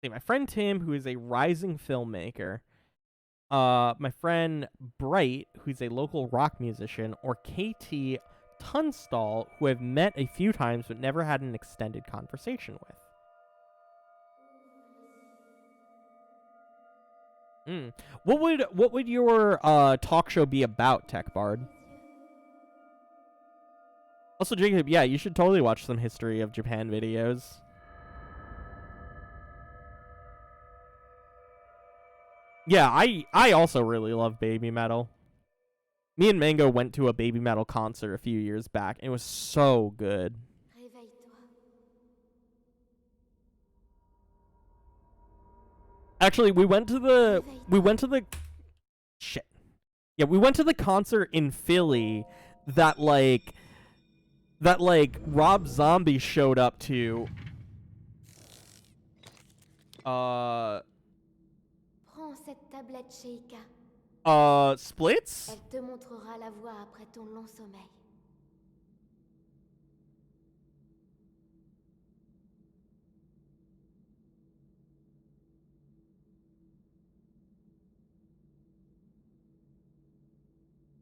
my friend Tim, who is a rising filmmaker, my friend Bright, who's a local rock musician, or KT Tunstall, who I've met a few times but never had an extended conversation with. What would your talk show be about, Tech Bard? Also, Jacob, yeah, you should totally watch some history of Japan videos. Yeah, I also really love baby metal. Me and Mango went to a baby metal concert a few years back, and it was so good. Actually, we went to the shit. Yeah, we went to the concert in Philly that Rob Zombie showed up to. Prends cette tablette, Sheikah. Splits? Elle te montrera la voie après ton long sommeil.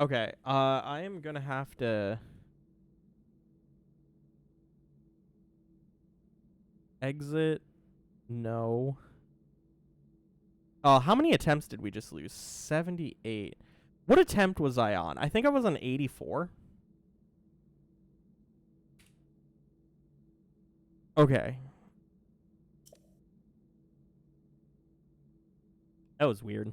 Okay, I am gonna have to exit. No. How many attempts did we just lose? 78. What attempt was I on? I think I was on 84. Okay. That was weird.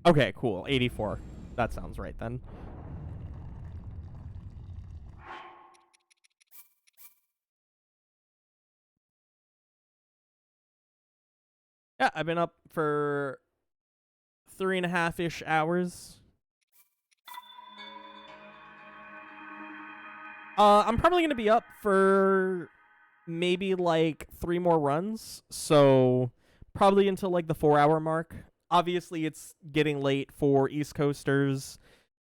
Okay, cool. 84. That sounds right then. Yeah, I've been up for 3.5-ish hours. I'm probably gonna be up for maybe like 3 more runs, so probably until like the 4-hour mark. Obviously, it's getting late for East Coasters.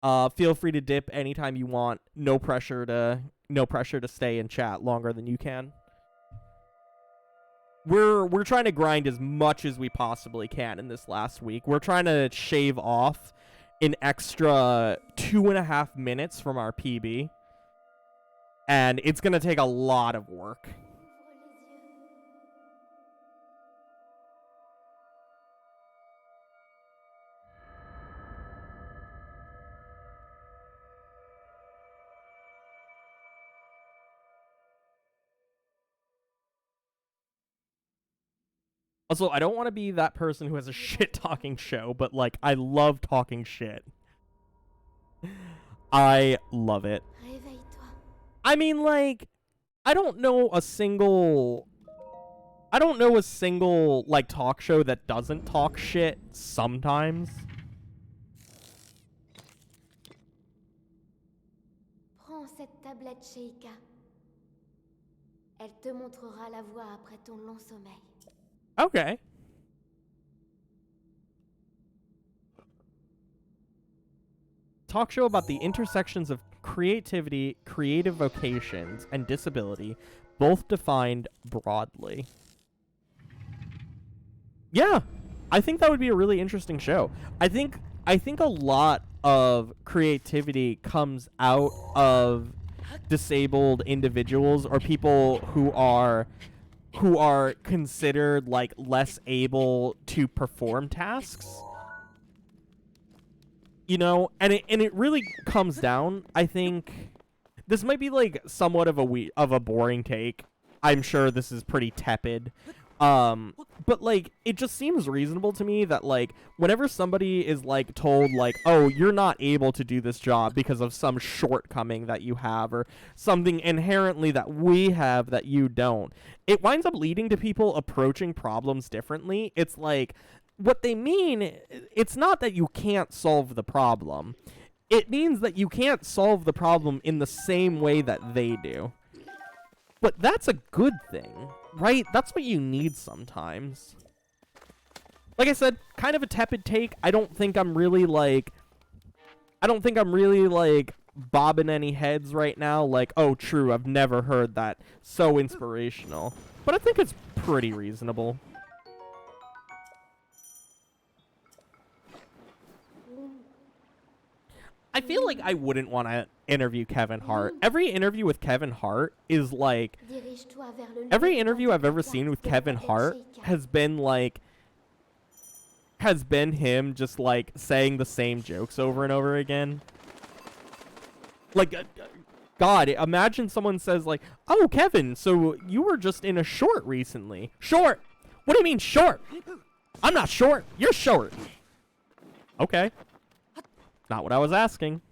Feel free to dip anytime you want. No pressure to stay and chat longer than you can. We're trying to grind as much as we possibly can in this last week. We're trying to shave off an extra 2.5 minutes from our PB. And it's going to take a lot of work. Also, I don't want to be that person who has a shit-talking show, but, like, I love talking shit. I love it. I mean, like, I don't know a single, like, talk show that doesn't talk shit sometimes. Prends cette tablette, Sheikah. Elle te montrera la voie après ton long sommeil. Okay. Talk show about the intersections of creativity, creative vocations, and disability, both defined broadly. Yeah, I think that would be a really interesting show. I think a lot of creativity comes out of disabled individuals or people who are considered like less able to perform tasks. You know, and it really comes down, I think, this might be like somewhat of a boring take. I'm sure this is pretty tepid. But like it just seems reasonable to me that like whenever somebody is like told like, "Oh, you're not able to do this job because of some shortcoming that you have or something inherently that we have that you don't." It winds up leading to people approaching problems differently. It's like what they mean, it's not that you can't solve the problem. It means that you can't solve the problem in the same way that they do. But that's a good thing, right? That's what you need sometimes. like I said, kind of a tepid take. I don't think I'm really like bobbing any heads right now. Like, oh, true, I've never heard that. So inspirational. But I think it's pretty reasonable. I feel like I wouldn't want to interview Kevin Hart. Every interview with Kevin Hart is like... Every interview I've ever seen with Kevin Hart has been like... Has been him just like saying the same jokes over and over again. Like, God, imagine someone says like, oh, Kevin, so you were just in a short recently. Short? What do you mean short? I'm not short. You're short. Okay. Not what I was asking.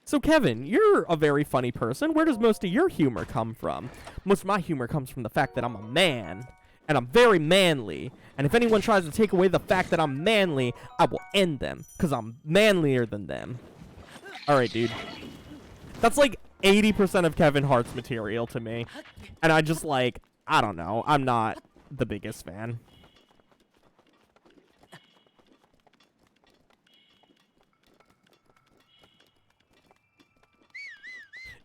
So, Kevin, you're a very funny person. Where does most of your humor come from? Most of my humor comes from the fact that I'm a man. And I'm very manly. And if anyone tries to take away the fact that I'm manly, I will end them. Because I'm manlier than them. Alright, dude. That's like 80% of Kevin Hart's material to me. And I just like, I don't know. I'm not the biggest fan.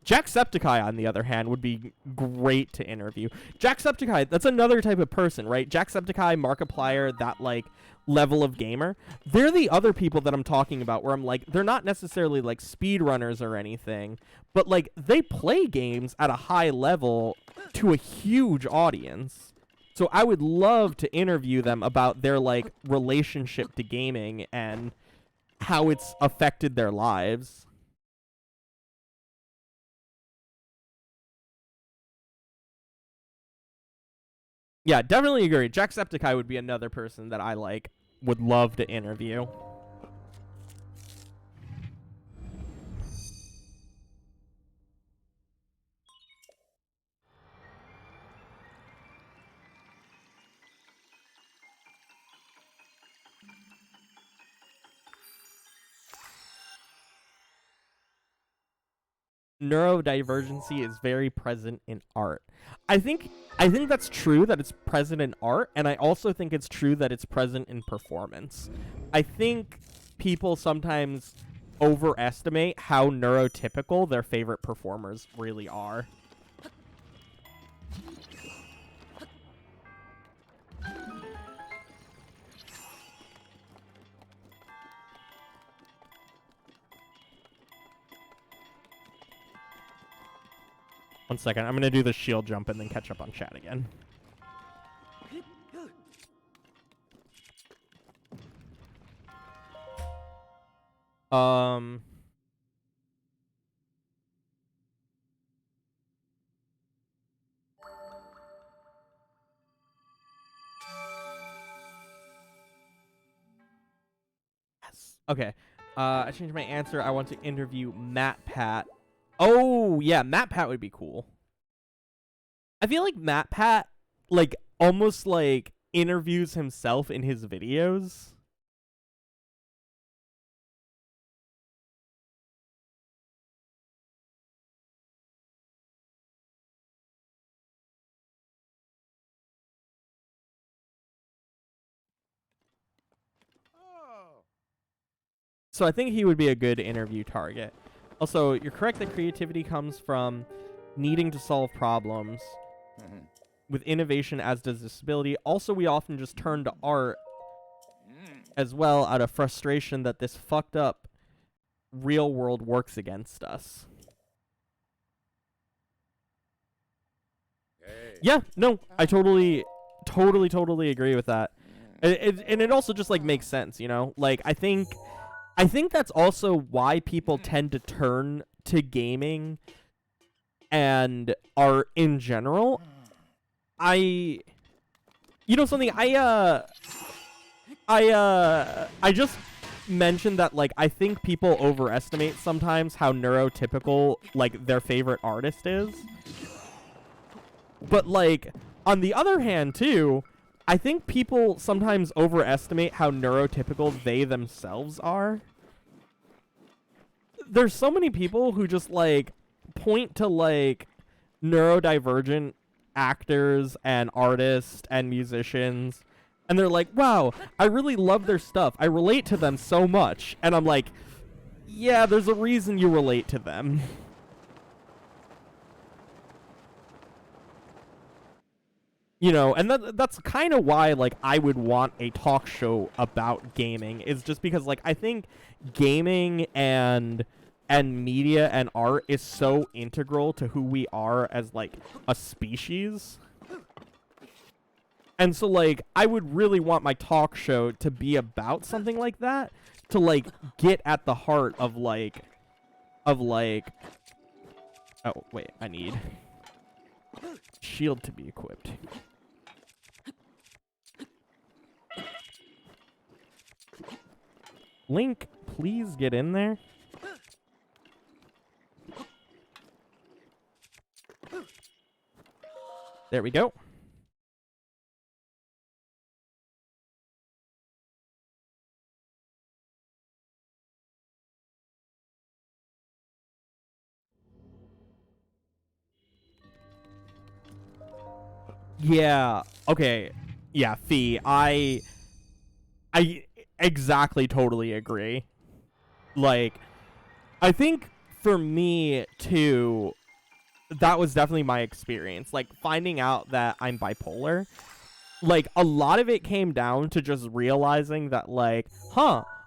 Jacksepticeye, on the other hand, would be great to interview. Jacksepticeye, that's another type of person, right? Jacksepticeye, Markiplier, that, like, level of gamer. They're the other people that I'm talking about where I'm like, they're not necessarily, like, speedrunners or anything, but, like, they play games at a high level to a huge audience. So I would love to interview them about their, like, relationship to gaming and how it's affected their lives. Yeah, definitely agree. Jacksepticeye would be another person that I, like, would love to interview. Neurodivergency is very present in art. I think that's true that it's present in art, and I also think it's true that it's present in performance. I think people sometimes overestimate how neurotypical their favorite performers really are. One second, I'm gonna do the shield jump and then catch up on chat again. Yes. Okay. I changed my answer. I want to interview Matt Pat. Oh, yeah, Matt Pat would be cool. I feel like Matt Pat, like, almost, like, interviews himself in his videos. So I think he would be a good interview target. Also, you're correct that creativity comes from needing to solve problems with innovation, as does disability. Also, we often just turn to art as well out of frustration that this fucked up real world works against us. Hey. Yeah, no, I totally agree with that. And it also just, like, makes sense, you know? Like, I think that's also why people tend to turn to gaming and art in general. You know something, I just mentioned that, like, I think people overestimate sometimes how neurotypical, like, their favorite artist is. But, like, on the other hand, too, I think people sometimes overestimate how neurotypical they themselves are. There's so many people who just, like, point to, like, neurodivergent actors and artists and musicians And they're like, wow, I really love their stuff. I relate to them so much. And I'm like, yeah, there's a reason you relate to them. You know, and that's kind of why, like, I would want a talk show about gaming, is just because, like, I think gaming and media and art is so integral to who we are as, like, a species. And so, like, I would really want my talk show to be about something like that, to, like, get at the heart of, like, oh, wait, I need shield to be equipped. Link, please get in there. There we go. Yeah. Okay. Yeah, Fee. I exactly totally agree. Like, I think for me too, that was definitely my experience. Like, finding out that I'm bipolar, like, a lot of it came down to just realizing that, like,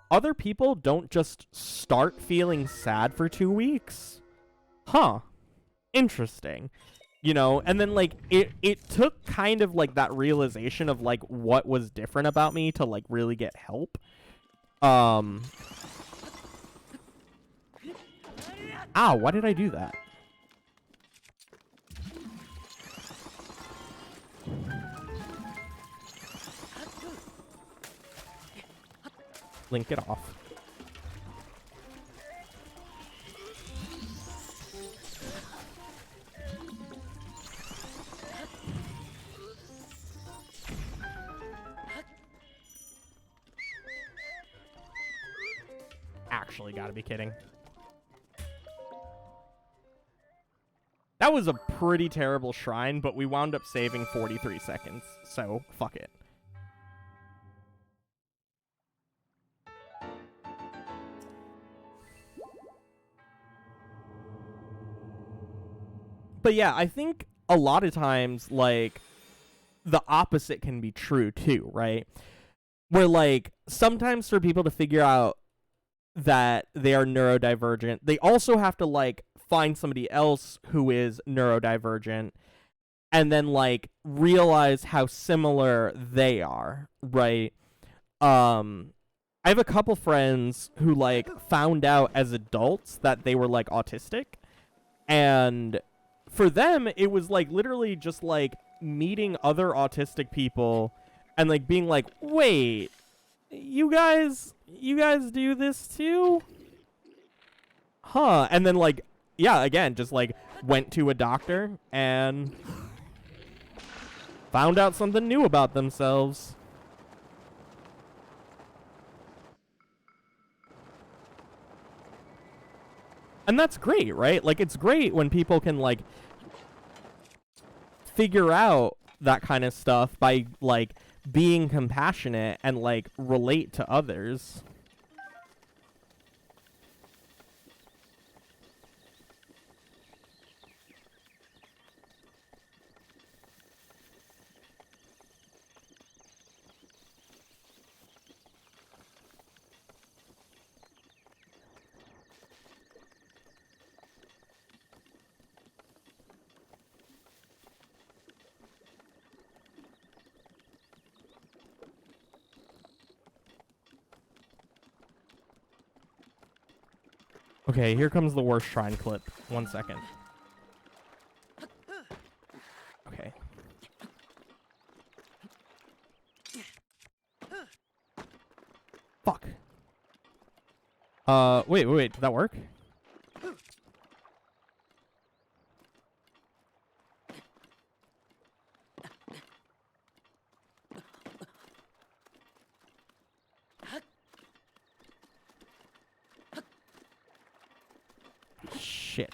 other people don't just start feeling sad for 2 weeks. Interesting. You know, and then, like, it took kind of, like, that realization of, like, what was different about me to, like, really get help. Ow, why did I do that? Link it off. Actually, gotta be kidding. That was a pretty terrible shrine, but we wound up saving 43 seconds, so fuck it. But yeah, I think a lot of times, like, the opposite can be true too, right? Where, like, sometimes for people to figure out that they are neurodivergent, they also have to, like, find somebody else who is neurodivergent and then, like, realize how similar they are, right? I have a couple friends who, like, found out as adults that they were, like, autistic, and for them it was, like, literally just, like, meeting other autistic people and, like, being like, wait, you guys do this too? And then, like, yeah, again, just, like, went to a doctor and found out something new about themselves. And that's great, right? Like, it's great when people can, like, figure out that kind of stuff by, like, being compassionate and, like, relate to others. Okay, here comes the worst shrine clip. 1 second. Okay. Fuck. Wait, did that work? Shit.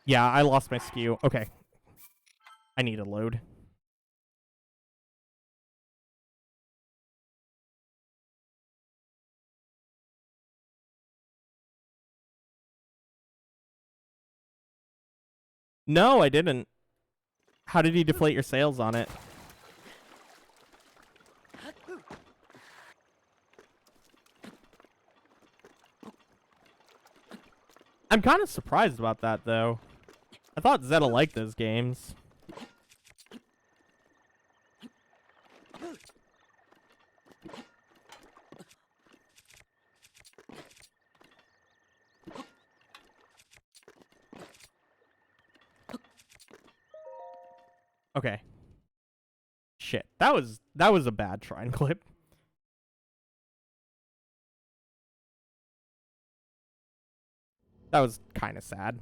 Yeah, I lost my skew. Okay. I need a load. No, I didn't. How did he deflate your sales on it? I'm kind of surprised about that, though. I thought Zeta liked those games. Okay. Shit. That was a bad shrine clip. That was kind of sad.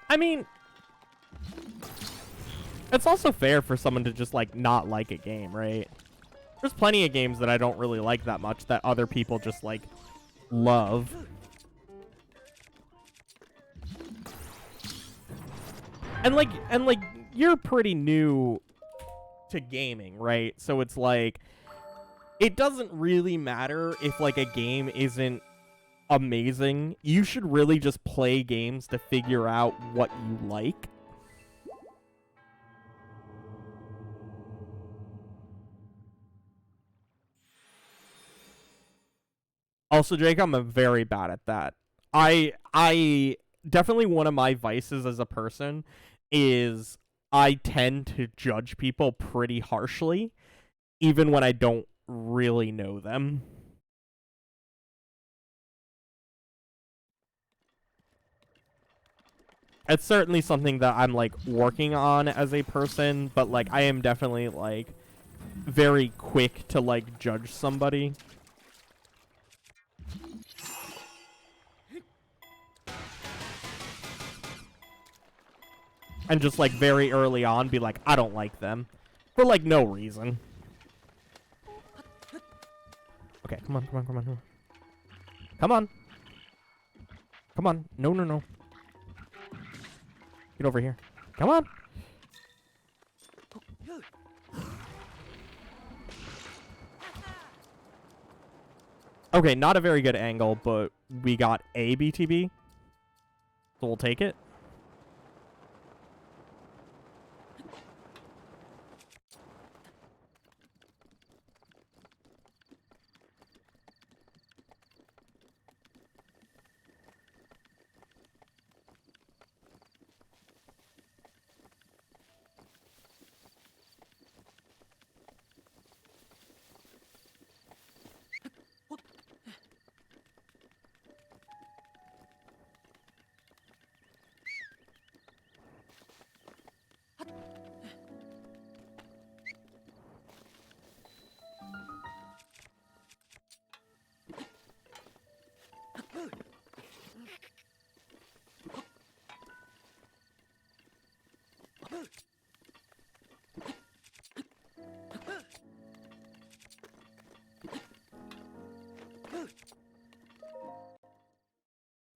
I mean, it's also fair for someone to just, like, not like a game, right? There's plenty of games that I don't really like that much that other people just, like, love. And, like, you're pretty new to gaming, right? So it's, like, it doesn't really matter if, like, a game isn't amazing. You should really just play games to figure out what you like. Also, Jake, I'm very bad at that. I definitely, one of my vices as a person is I tend to judge people pretty harshly, even when I don't really know them. It's certainly something that I'm, like, working on as a person, but, like, I am definitely, like, very quick to, like, judge somebody. And just, like, very early on be like, I don't like them. For, like, no reason. Okay, come on, come on, come on, come on. Come on. Come on. No, no, no. Get over here. Come on. Okay, not a very good angle, but we got a BTB. So we'll take it.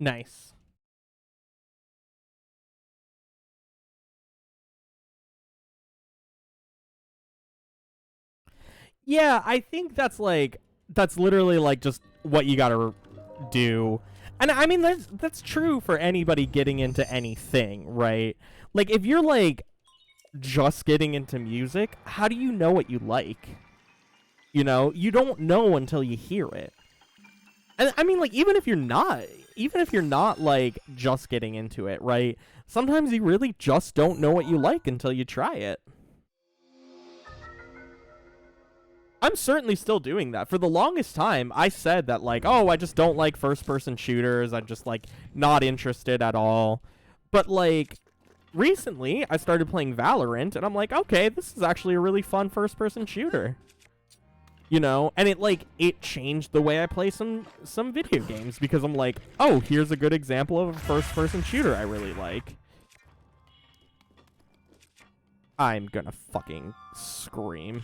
Nice. Yeah, I think that's literally like just what you gotta do. And I mean, that's true for anybody getting into anything, right? Like, if you're like just getting into music, how do you know what you like? You know, you don't know until you hear it. And I mean, like, even if you're not like just getting into it, right? Sometimes you really just don't know what you like until you try it. I'm certainly still doing that. For the longest time, I said that, like, oh, I just don't like first-person shooters. I'm just, like, not interested at all. But, like, recently, I started playing Valorant, and I'm like, okay, this is actually a really fun first-person shooter. You know? And it changed the way I play some video games, because I'm like, oh, here's a good example of a first-person shooter I really like. I'm gonna fucking scream.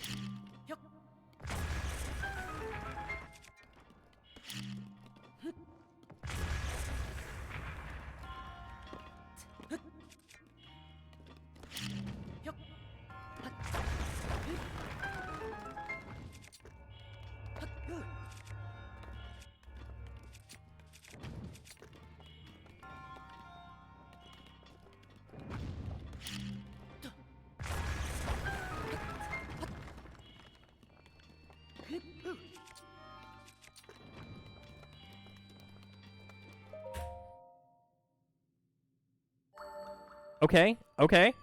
Okay, okay.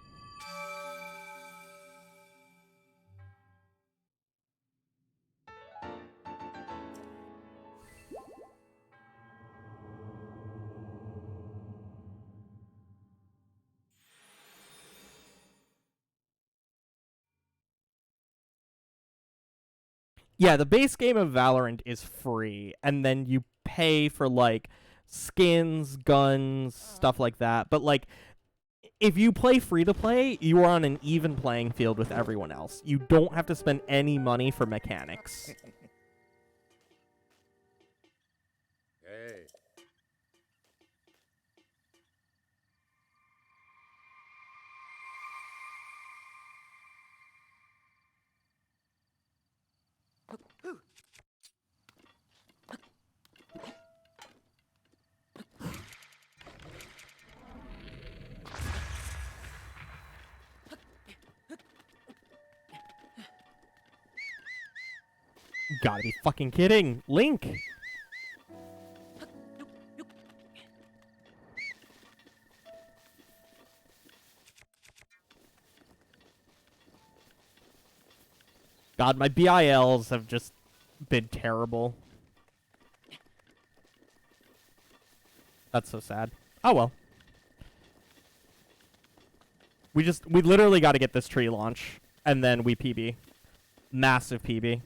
Yeah, the base game of Valorant is free, and then you pay for, like, skins, guns, stuff like that. But, like, if you play free-to-play, you are on an even playing field with everyone else. You don't have to spend any money for mechanics. Hey. Gotta be fucking kidding. Link! God, my BILs have just been terrible. That's so sad. Oh well. We literally got to get this tree launch, and then we PB. Massive PB.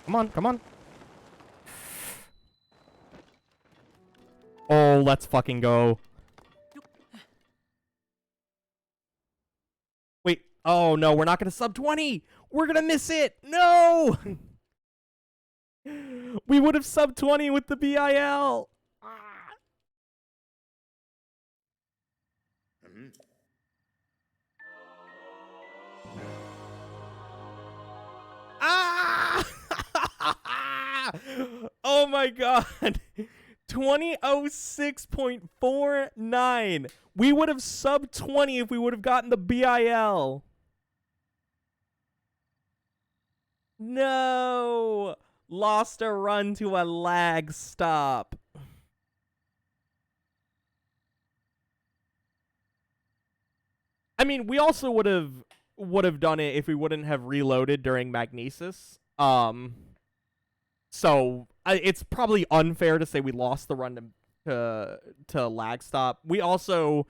Come on, come on. Oh, let's fucking go. Wait. Oh, no, we're not going to sub 20. We're going to miss it. No. We would have sub 20 with the BIL. Ah! Oh my god. 2006.49. We would have sub 20 if we would have gotten the BIL. No. Lost a run to a lag stop. I mean, we also would have done it if we wouldn't have reloaded during Magnesis. So it's probably unfair to say we lost the run to lag stop. We also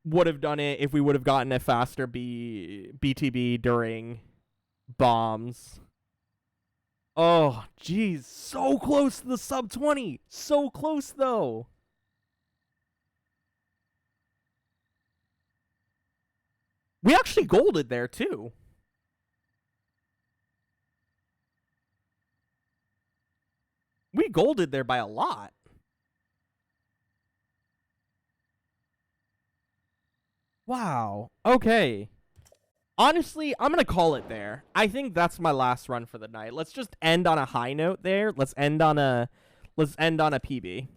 would have done it if we would have gotten a faster BTB during bombs. Oh, jeez, so close to the sub 20. So close though. We actually golded there too. We golded there by a lot. Wow. Okay. Honestly, I'm going to call it there. I think that's my last run for the night. Let's just end on a high note there. Let's end on a PB.